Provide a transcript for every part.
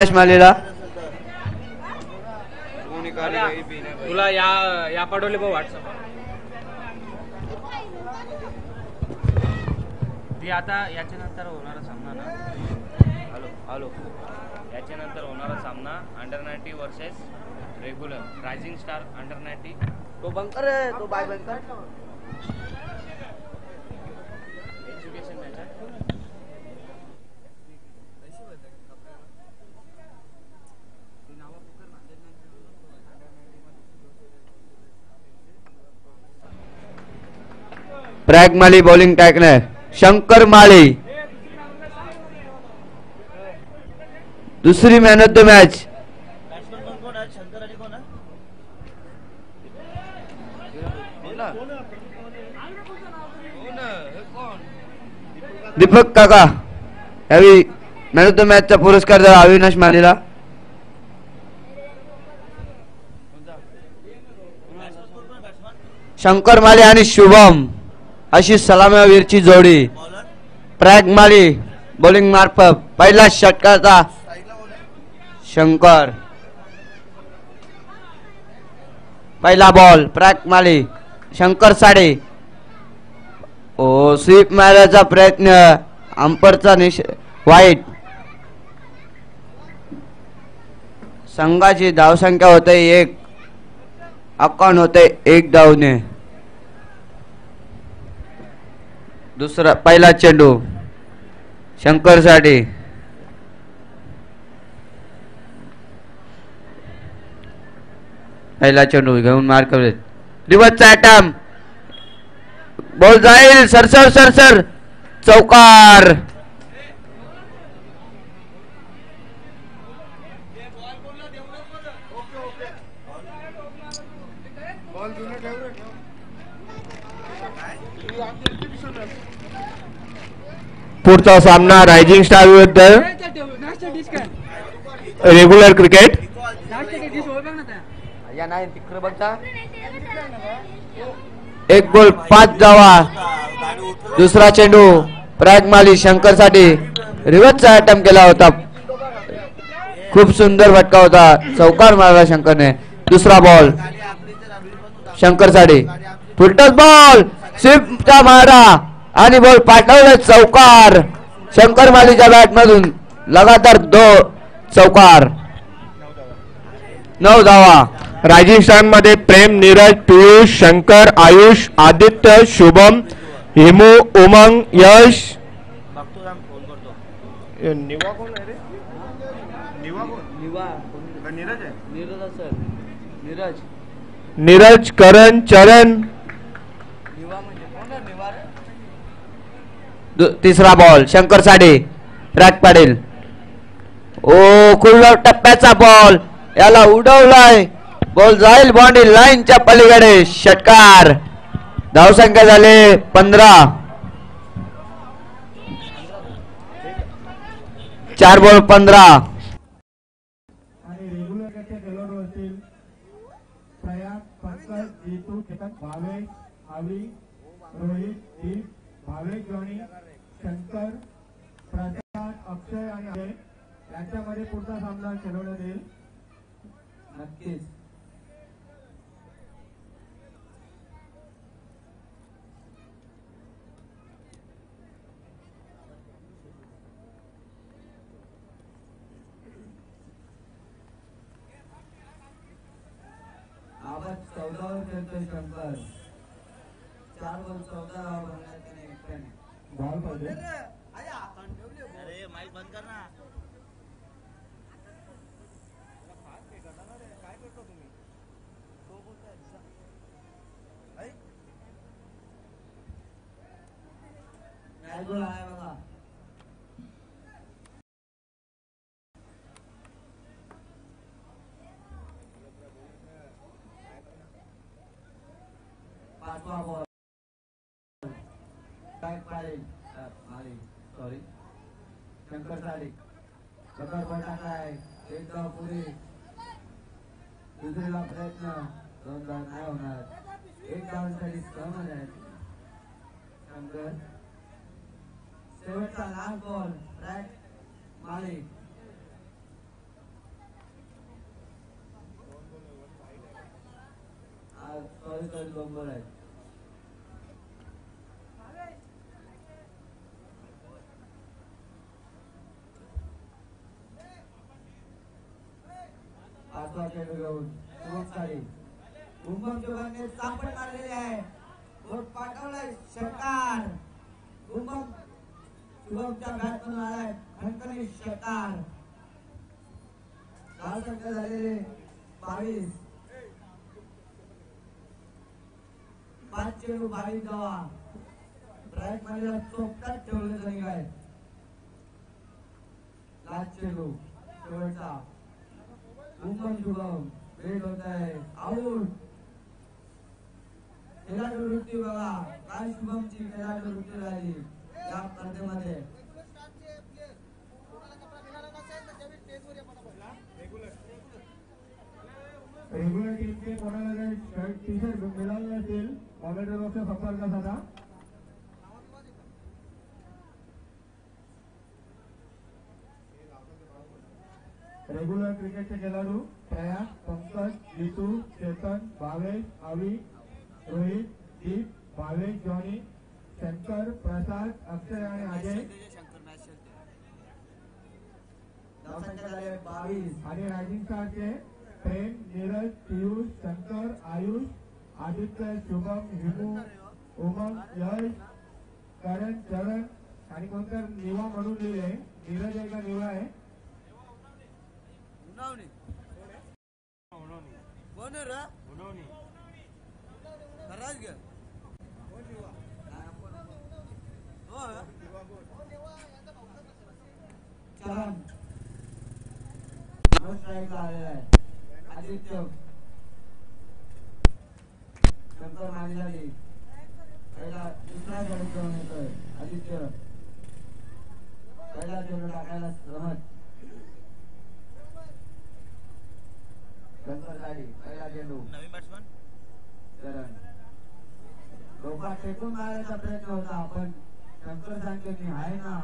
मालेला तुला या पाठवले बघ व्हॉट्सअप ती आता याच्यानंतर होणारा सामना ना. हॅलो हॅलो याच्यानंतर होणारा सामना under 90 versus regular rising star under 90. तो बंकर आहे, तो बाय बंकर एज्युकेशन मॅच आहे. प्रॅग माली बॉलिंग टाकणार शंकर माली दुसरी man of the match. Deepak काका यावेळी मॅन ऑफ द मॅचचा पुरस्कार द्या अविनाश मालीला. शंकर माली आणि शुभम अशी सलामीवीरची जोडी. प्रॅग माली बॉलिंग मार्फत पहिला षटकाचा शंकर. पहिला बॉल प्रॅग माली शंकर साडे. ओ स्वीप मारण्याचा प्रयत्न अंपरचा वाईट. संघाची धावसंख्या होते 1. अकाउंट होते 1 धावने. दुसरा पहिला चेंडू शंकर साठी. पहिला चेंडू घेऊन मार करत रिवर्सचा अटॅम्प. बॉल जाईल सरसर सरसर चौकार. पुढचा सामना रायझिंग स्टार विरुद्ध रेग्युलर क्रिकेट. एक गोल 5 धावा. दुसरा चेंडू प्रॅग माली शंकर साठी रिव्हर्सचा अटेम्प्ट केला होता. खूप सुंदर फटका होता. चौकार मारला शंकरने. दुसरा बॉल शंकर साठी फुलटॉस बॉल स्वीपचा मारा आणि बॉल पाठवला चौकार. शंकर मालीच्या बॅट मधून लगातार 2 चौकार 9 धावा. रायझिंग स्टार मध्ये प्रेम, नीरज, पियुष, शंकर, आयुष, आदित्य, शुभम, हिमू, उमंग, यश. निवा कोण आहे रे? निवा कोण? नीरज आहे. नीरज, करण, चरण. तिसरा बॉल शंकर साडे रॅक पाडेल. ओ खुल्ला टप्प्याचा बॉल याला उडवलाय. बॉल जाईल बाउंड्री लाईनच्या पलीकडे. षटकार. धावसंख्या झाले 15. 4 बॉल 15. शंकर, प्रसाद, अक्षय आणि अजय यांच्यामध्ये पुढचा सामना खेळवण्यात येईल. नक्कीच आवाज 14 वर खेळतोय शंकर. 4 बॉल 14 धावा बनवण्यात एकट्याने. बॉल पाहिजे. अरे माईक बंद कर ना. काय करतो तुम्ही? तो बोलताय काय गोल आहे बघा. पाचवा बॉल सॉरी शंकर साडी बकर बॉल टाकलाय. 1 धाव पुरी. दुसरीला प्रयत्न 2 धाव नाही होणार. 1 धावांसाठी सहमत आहे शंकर. शेवटचा लास्ट बॉल प्रॅग माली पलीकडे 2 बॉल आहेत. पाचवा चेंडू घेऊन शुभम साडी. शुभम शुभमने चापट मारलेली आहे. बोट पाठवलाय षटकार. शुभमच्या बॅटमधून आलाय खणखणीत षटकार. धाव संख्या झालेले 22. 5 चेंडू 22 धावा. ब्राईट मध्ये चोपटात ठेवले तरी काय. लास्ट चेंडू शेवटचा. शुभम वेट होत आहे. आऊट. खेळाडू वृत्ती बघा काय शुभमची खेळाडू वृत्ती राहिली या स्पर्धेमध्ये. रेग्युलर टीमचे कोणाला जर शर्ट टी शर्ट मिळाले असेल कॉमेंट बॉक्सचा संपर्क साधा. रेग्युलर क्रिकेटचे खेळाडू प्रयाग, पंकज, जितू, चेतन, भावेश, अवी, रोहित, दीप, भावेश, जॉनी, शंकर, प्रसाद, अक्षय आणि अजय. धाव संख्या झाली 22. आणि रायझिंग स्टारचे प्रेम, नीरज, पियुष, शंकर, आयुष, आदित्य, शुभम, हिमू, उमंग, यश, करण, चरण आणि कोणतर निवा म्हणून लिहिले. नीरज आहे का निवा आहे. कोण रे खराच गे चरण नो स्ट्राइक आलेला आहे. आदित्य शंकर मागे झाली. पहिला दुसरा चेंडू घेऊन येतोय आदित्य. पहिला चेंडू टाकायला सहमत. शंकर साडी पहिला चेंडू. नवीन बॅट्समन चरण. डोका टेकून मारायचा प्रयत्न होता पण शंकर सांगते मी आहे ना.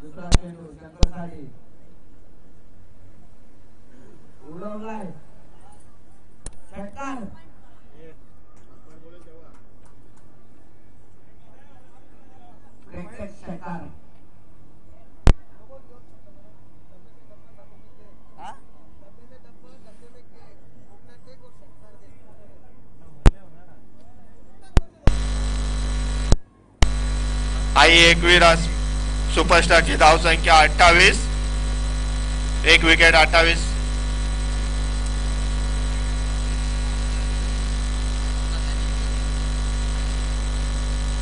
दुसरा चेंडू शंकर साडी उडवलाय षटकार. क्रिकेट षटकार. आई एकवीर सुपरस्टारची धाव संख्या 28. 1 विकेट 28.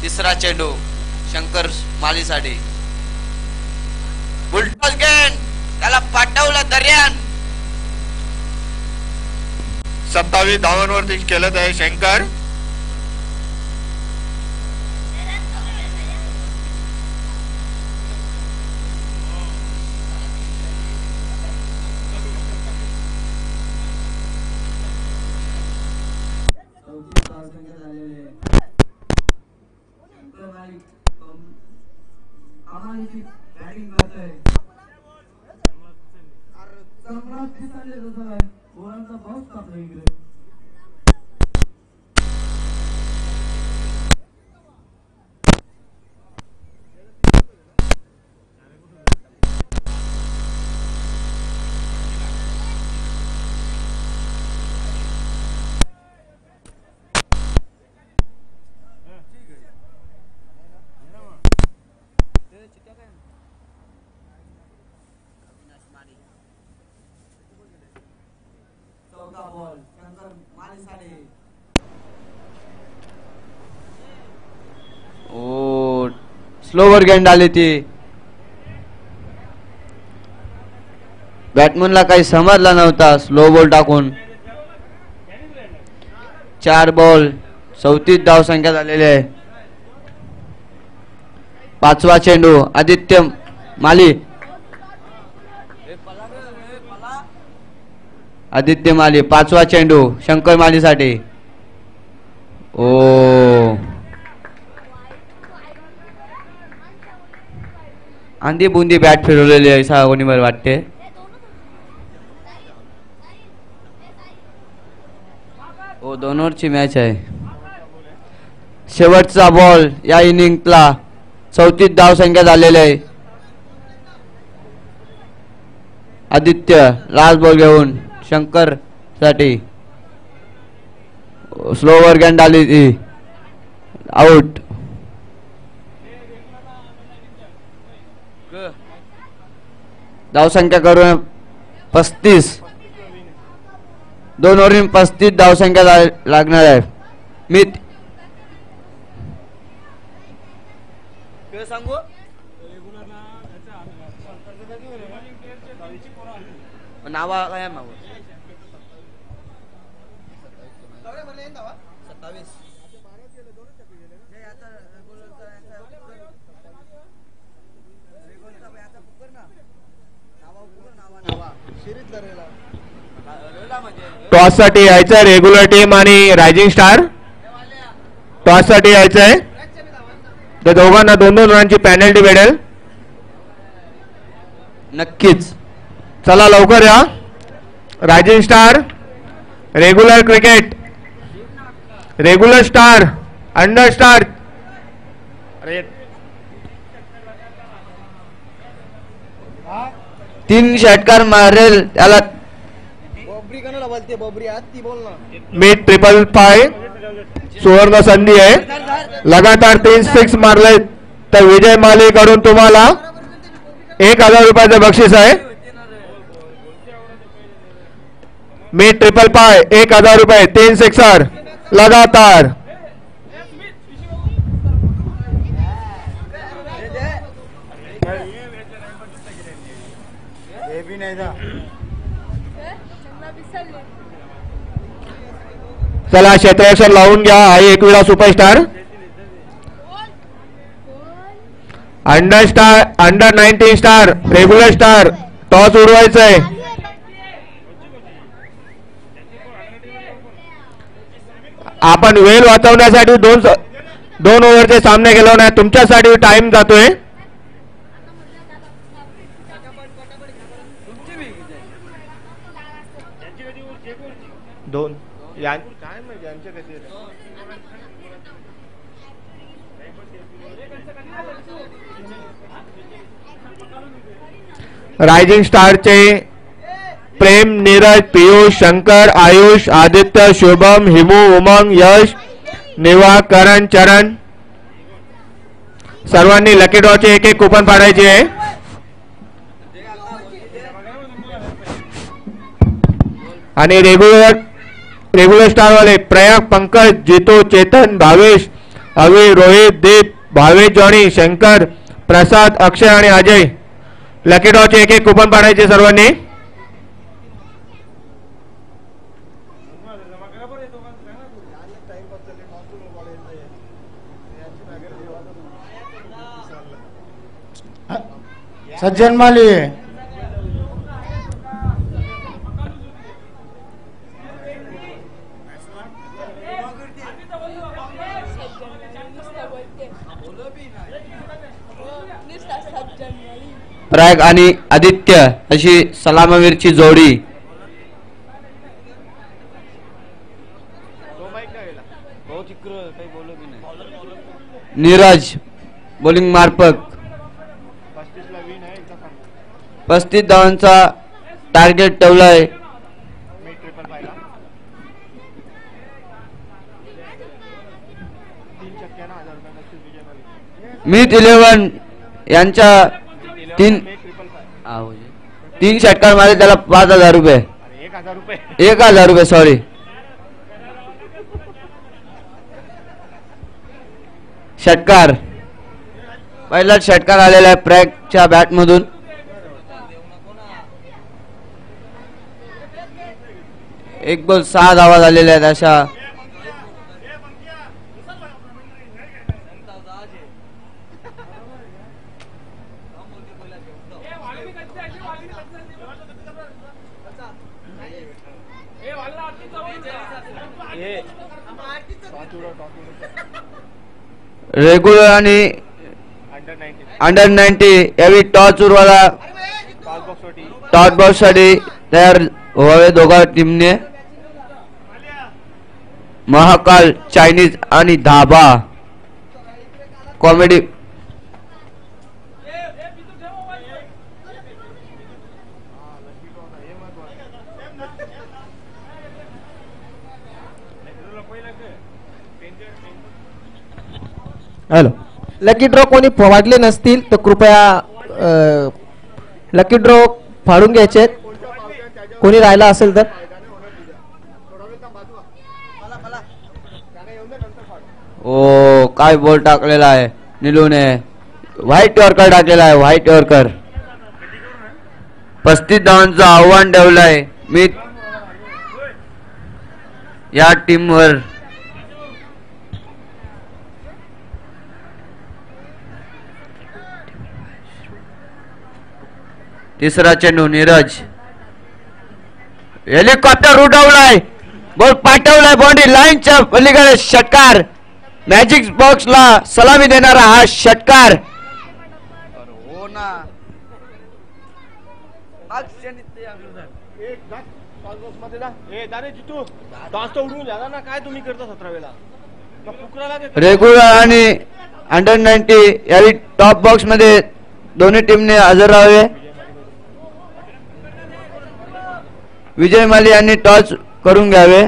तिसरा चेंडू शंकर मालीसाठी. बुलटॉस गेंद त्याला पाठवलं दर्यान. 27 धावांवरती खेळत आहे शंकर. बॅटिंग करतोय. सम्राट दिसायला जसं आहे बोलांचा पाऊस कापला इकडे. चौथा बॉल शंकर मालीसाठी. ओ स्लोवर गेंद आली ती. बॅटमनला काही समजला नव्हता स्लो बॉल टाकून. 4 बॉल 34 धाव संख्या झालेली आहे. 5वा चेंडू आदित्य माली. आदित्य माली. 5वा चेंडू शंकर मालीसाठी. ओ आंधी बुंदी बॅट फिरवलेली आहे असा कोणीवर वाटते. ओ 2 ओव्हरची मॅच आहे. शेवटचा बॉल या इनिंगला. 34 धावसंख्या झालेली आहे. आदित्य लास्ट बॉल घेऊन शंकर साठी. स्लोवर गँड आली ती. आउट. धावसंख्या करून 35. 2 ओव्हरीन 35 धावसंख्या लागणार आहे. मित सांगू नावा काय नाव. 27. टॉस साठी यायचं रेग्युलर टीम आणि रायझिंग स्टार. टॉस साठी यायचंय. त्या दोघांना 2-2 रनची पेनल्टी भेटेल. नक्कीच. चला लवकर या. Rising star, regular cricket, regular star, under star. अरे 3 षटकार मारेल त्याला. बबरी कणाला बोलते बबरी आज ती बोल ना. मीट 555 सुवर्ण संधी आहे. लगातार 3 6 मारले तर विजय माली कडून तुम्हाला 1000 रुपयाचं बक्षीस आहे. मीट 555 1000 रुपये. 3 सिक्सर लगातार. चला क्षेत्ररक्षण लावून घ्या. आई Ekvira superstar. Under star, under 19 star, regular star. Toss उडवायचंय. आपण वेळ वाचवण्यासाठी 2 ओव्हरचे सामने गेलो नाही. तुमच्यासाठी टाइम जातोय. रायझिंग स्टारचे प्रेम, नीरज, पीयूष, शंकर, आयुष, आदित्य, शुभम, हिमू, उमंग, यश, निवा, करण, चरण सर्वांनी लकी ड्रॉचे एक कुपन पाडायचे आहे. आणि रेग्युलर स्टार वाले प्रयाग, पंकज, जितू, चेतन, भावेश, अवी, रोहित, दीप, भावेश, जॉनी, शंकर, प्रसाद, अक्षय आणि अजय लकी ड्रॉचे एक कुपन पाडायचे सर्वांनी. सज्जन माली प्रयाग आणि आदित्य अशी सलामवीरची जोडी. नीरज बॉलिंग मार्फत 35 धावांचा टार्गेट ठेवलाय. मीत 11 यांच्या 3 षटकार मारले त्याला 5000 रुपये. 1000 रुपये सॉरी. षटकार पहिला षटकार आलेला आहे प्रॅगच्या बॅट मधून. एक बॉल 6 धावा झालेल्या आहेत अशा. रेग्युलर आणि अंडर 90 यावेळी टॉस उरवायला टॉस बॉक्स साठी तयार व्हावे दोघा टीमने. महाकाल चायनीज आणि धाबा कॉमेडी. हॅलो, लकी ड्रॉ कोणी फाडले नसतील तर कृपया लकी ड्रॉ फाडून घ्यायचे. कोणी राहिला असेल तर ओ काय बॉल टाकलेला आहे निलूने. व्हाईट यॉर्कर टाकलेला आहे. White yorker. 35 धावांचं आव्हान ठेवलं आहे मी या टीमवर. तिसरा चेंडू नीरज. हेलिकॉप्टर उडवलाय. बॉल पाठवलाय बाउंड्री लाईनच्या पलीकडे. षटकार. मॅजिक बॉक्सला सलामी देणारा हा षटकार. हो ना काय तुम्ही करता 17 वेळा रेग्युलर आणि अंडर 90 यावेळी टॉप बॉक्स मध्ये दोन्ही टीमने हजर राहावे. विजय माली यांनी टॉस करून घ्यावे.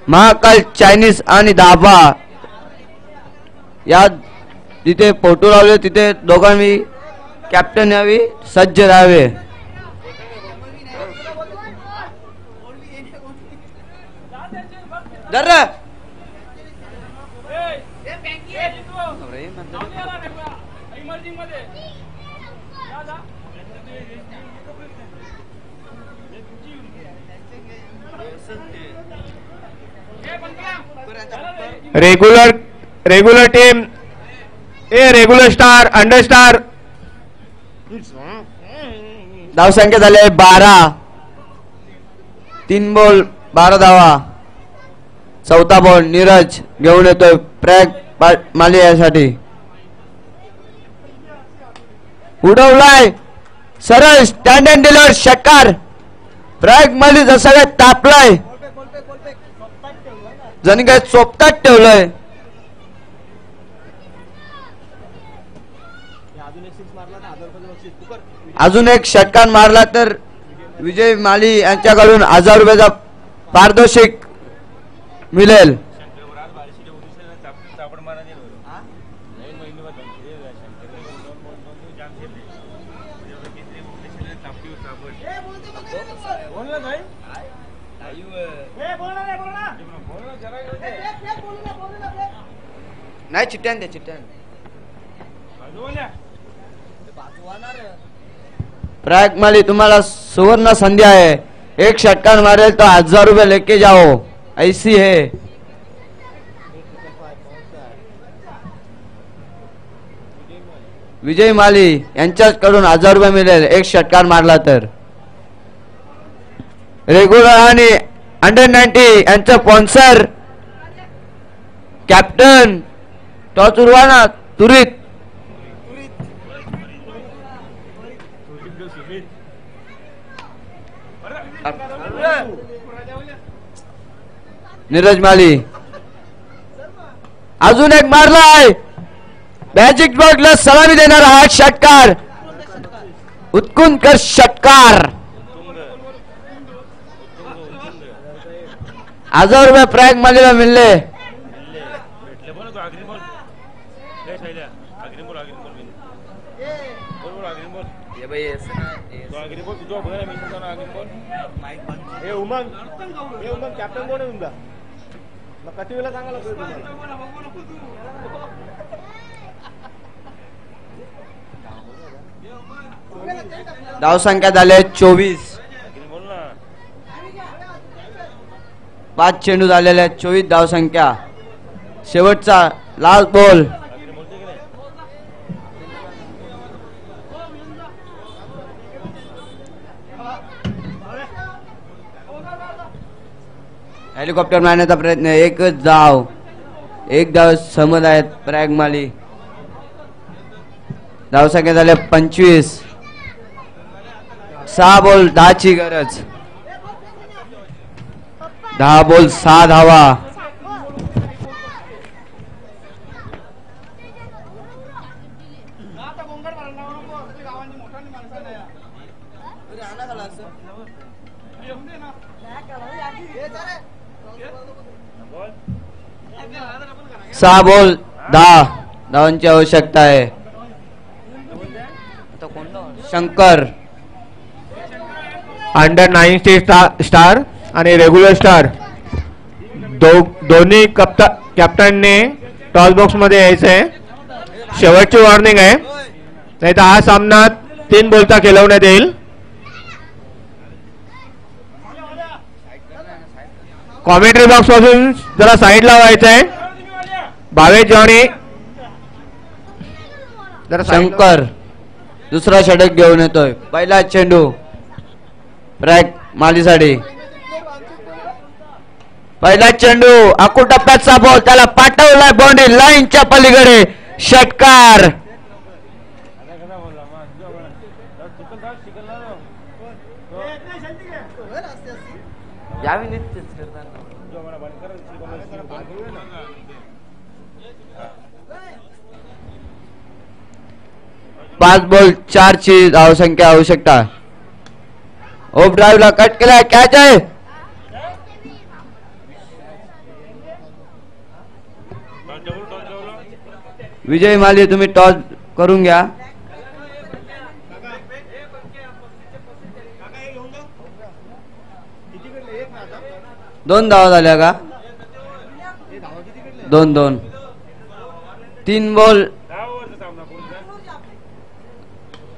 महाकाल चायनीज आणि धाबा या जिथे फोटो लावले तिथे दोघांनी कॅप्टन यावी सज्ज राहावे. रेग्युलर टीम ए रेग्युलर स्टार अंडर स्टार. धावसंख्या झाली आहे 12. 3 बॉल 12 धावा. चौथा बॉल नीरज घेऊन येतोय प्रॅग माली यासाठी. उडवलाय सरळ स्टँड अँड डिलिव्हर षटकार. प्रॅग माली जसं काय तापलाय जणी काय चोपतात ठेवलंय. अजून एक षटकार मारला तर विजय माली यांच्याकडून 1000 रुपयाचा पारितोषिक मिळेल. नाही चिट्ट्यान द्या चिट्ट्यान. प्रयाग माली तुम्हाला सुवर्ण संधी आहे. एक षटकार मारेल तो 1000 रुपये लेके जाओ. ऐसी है. विजय माली यांच्याकडून 1000 रुपये मिळेल एक षटकार मारला तर. रेग्युलर आणि अंडर 90 यांचा स्पॉन्सर कॅप्टन टॉस उरवाना तुरीत. नीरज माली अजून एक मारलाय. मॅजिक बॉक्सला सलामी देणारा हा षटकार. उत्कुंठ षटकार. 1000 रुपये प्रयाग मालीला मिळले. कॅप्टन कोण आहे तुमचा? किती वेळा सांगायला धावसंख्या झाले 24. 5 चेंडू झालेले आहेत. 24 धावसंख्या. शेवटचा लास्ट बॉल. हेलिकॉप्टर मारण्याचा प्रयत्न, एकच धाव, एक धाव समज आहेत प्रयागमाली. धावसंख्या झाल्या 25. 6 बॉल 10 ची गरज. 10 बॉल 6 धावा. सहा बॉल 10 धावांची आवश्यकता आहे. शंकर अंडर 9 स्टार आणि रेग्युलर स्टार दोन्ही कॅप्टनने टॉस बॉक्स मध्ये यायचंय. शेवटची वॉर्निंग आहे, नाही तर हा सामना 3 बॉलचा खेळवण्यात येईल. कॉमेंट्री बॉक्स पासून जरा साईडला व्हायचंय. भावेश जॉनी शंकर दुसरा षटक घेऊन येतोय. पहिला चेंडू प्रॅग मालीसाठी. पहिला चेंडू आकू टप्प्याचा बॉल, त्याला पाठवलाय बाउंड्री लाईनच्या पलीकडे. षटकार. पाच बॉल 4 ची धावसंख्या आवश्यकता. ओव्हर ड्राईव्हला कट केलाय, कॅच आहे. विजय माली तुम्ही टॉस करून घ्या. दोन धावा झाल्या का? 2-2. 3 बॉल